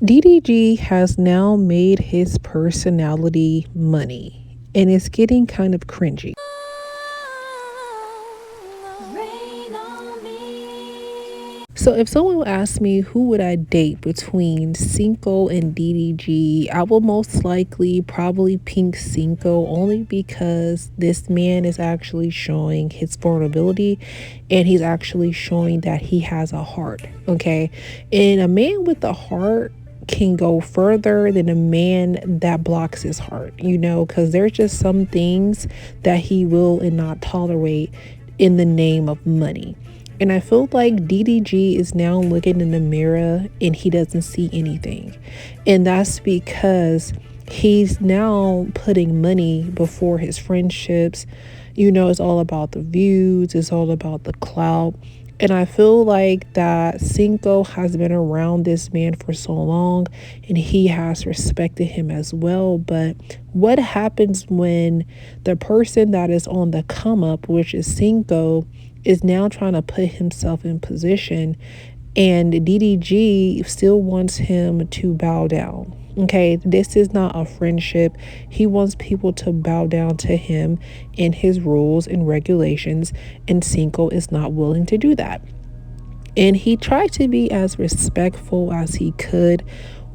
DDG has now made his personality money, and it's getting kind of cringy. So if someone asked me who would I date between Cinco and DDG, I will most likely probably pink Cinco, only because this man is actually showing his vulnerability and he's actually showing that he has a heart. Okay. And a man with a heart can go further than a man that blocks his heart, because there's just some things that he will and not tolerate in the name of money. And I feel like DDG is now looking in the mirror and he doesn't see anything. And that's because he's now putting money before his friendships. It's all about the views, it's all about the clout. And I feel like that Cinco has been around this man for so long and he has respected him as well. But what happens when the person that is on the come up, which is Cinco, is now trying to put himself in position, and DDG still wants him to bow down? Okay, this is not a friendship. He wants people to bow down to him and his rules and regulations, and Cinco is not willing to do that. And he tried to be as respectful as he could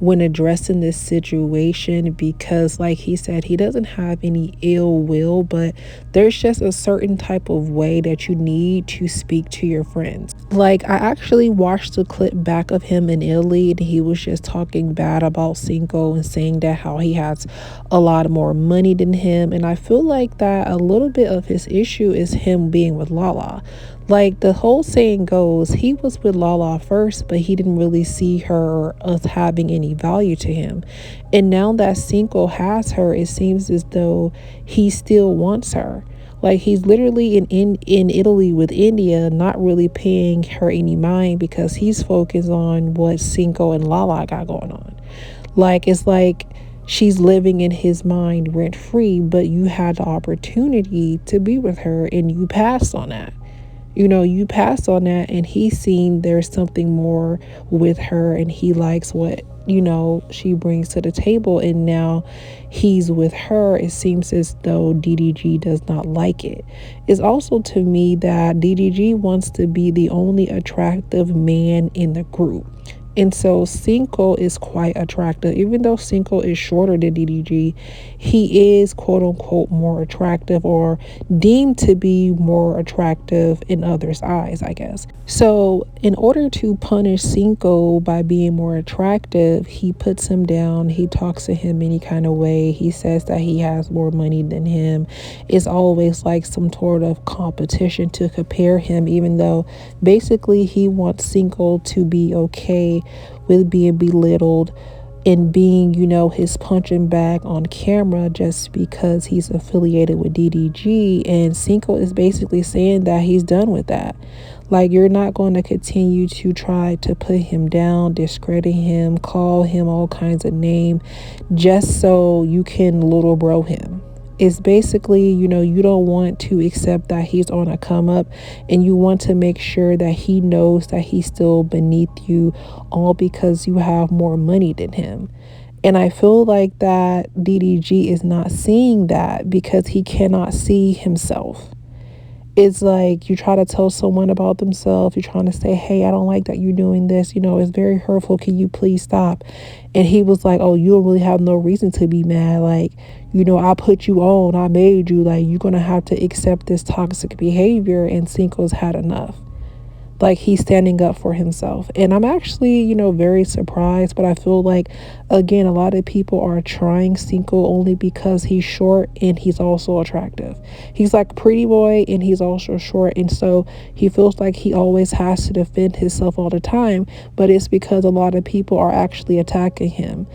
when addressing this situation, because like he said, he doesn't have any ill will, but there's just a certain type of way that you need to speak to your friends. Like, I actually watched a clip back of him in Italy and he was just talking bad about Cinco and saying that how he has a lot more money than him. And I feel like that a little bit of his issue is him being with Lala. Like, the whole saying goes, he was with Lala first, but he didn't really see her or us having any value to him. And now that Cinco has her, it seems as though he still wants her. Like, he's literally in Italy with India, not really paying her any mind because he's focused on what Cinco and Lala got going on. Like, it's like she's living in his mind rent free, but you had the opportunity to be with her and you passed on that. You passed on that, and he's seen there's something more with her and he likes what, she brings to the table, and now he's with her. It seems as though DDG does not like it. It's also to me that DDG wants to be the only attractive man in the group. And so Cinco is quite attractive. Even though Cinco is shorter than DDG, he is quote unquote more attractive, or deemed to be more attractive in others' eyes, I guess. So in order to punish Cinco by being more attractive, he puts him down. He talks to him any kind of way. He says that he has more money than him. It's always like some sort of competition to compare him, even though basically he wants Cinco to be okay with being belittled and being, his punching bag on camera just because he's affiliated with DDG. And Cinco is basically saying that he's done with that. Like, you're not going to continue to try to put him down, discredit him, call him all kinds of names just so you can little bro him. It's basically, you don't want to accept that he's on a come up, and you want to make sure that he knows that he's still beneath you, all because you have more money than him. And I feel like that DDG is not seeing that because he cannot see himself. It's like you try to tell someone about themselves. You're trying to say, hey, I don't like that you're doing this. It's very hurtful. Can you please stop? And he was like, oh, you don't really have no reason to be mad. Like, I put you on. I made you. Like, you're going to have to accept this toxic behavior. And Cinco's had enough. Like, he's standing up for himself. And I'm actually, very surprised. But I feel like, again, a lot of people are trying Cinco only because he's short and he's also attractive. He's like a pretty boy and he's also short. And so he feels like he always has to defend himself all the time. But it's because a lot of people are actually attacking him,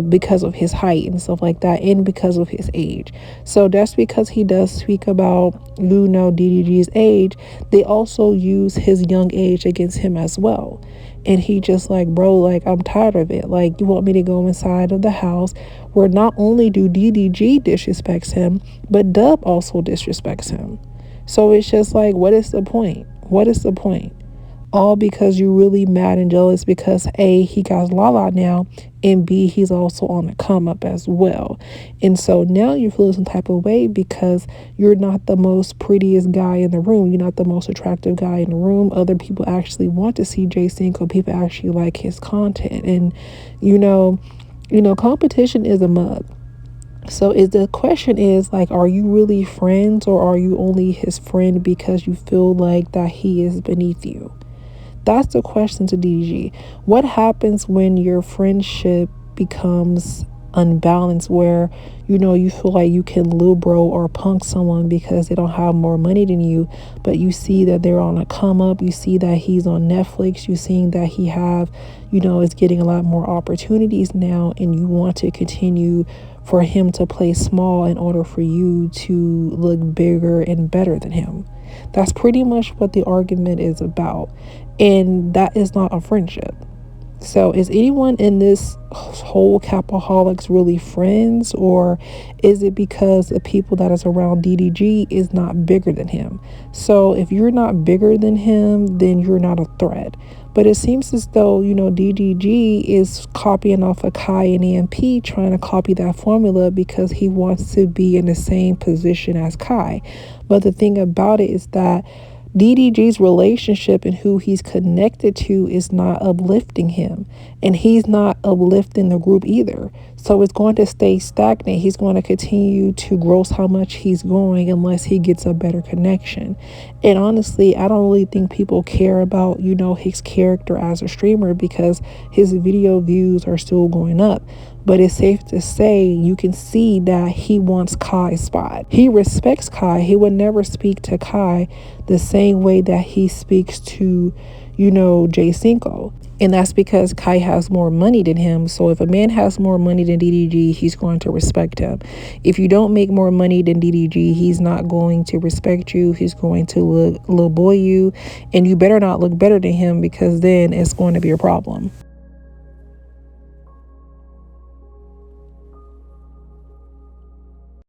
because of his height and stuff like that, and because of his age. So that's because he does speak about, DDG's age. They also use his young age against him as well. And he just like, bro, like, I'm tired of it. Like, you want me to go inside of the house where not only do DDG disrespects him, but Dub also disrespects him. So it's just like, what is the point? What is the point? all because you're really mad and jealous because A, he got Lala now, and B, he's also on the come up as well. And so now you're feeling some type of way because you're not the most prettiest guy in the room. You're not the most attractive guy in the room. Other people actually want to see Jay Cinco. People actually like his content. And competition is a mug. So is the question is like, are you really friends, or are you only his friend because you feel like that he is beneath you? That's the question to DDG. What happens when your friendship becomes unbalanced, where you feel like you can little bro or punk someone because they don't have more money than you, but you see that they're on a come up, you see that he's on Netflix, you seeing that he have is getting a lot more opportunities now, and you want to continue for him to play small in order for you to look bigger and better than him. That's pretty much what the argument is about. And that is not a friendship. So is anyone in this whole Capaholics really friends, or is it because the people that is around DDG is not bigger than him? So if you're not bigger than him, then you're not a threat. But it seems as though, DDG is copying off of Kai and EMP, trying to copy that formula because he wants to be in the same position as Kai. But the thing about it is that DDG's relationship and who he's connected to is not uplifting him, and he's not uplifting the group either. So it's going to stay stagnant. He's going to continue to gross how much he's going unless he gets a better connection. And honestly, I don't really think people care about, his character as a streamer because his video views are still going up. But it's safe to say you can see that he wants Kai's spot. He respects Kai. He would never speak to Kai the same way that he speaks to, Jay Cinco. And that's because Kai has more money than him. So if a man has more money than DDG, he's going to respect him. If you don't make more money than DDG, he's not going to respect you. He's going to little boy you. And you better not look better than him, because then it's going to be a problem.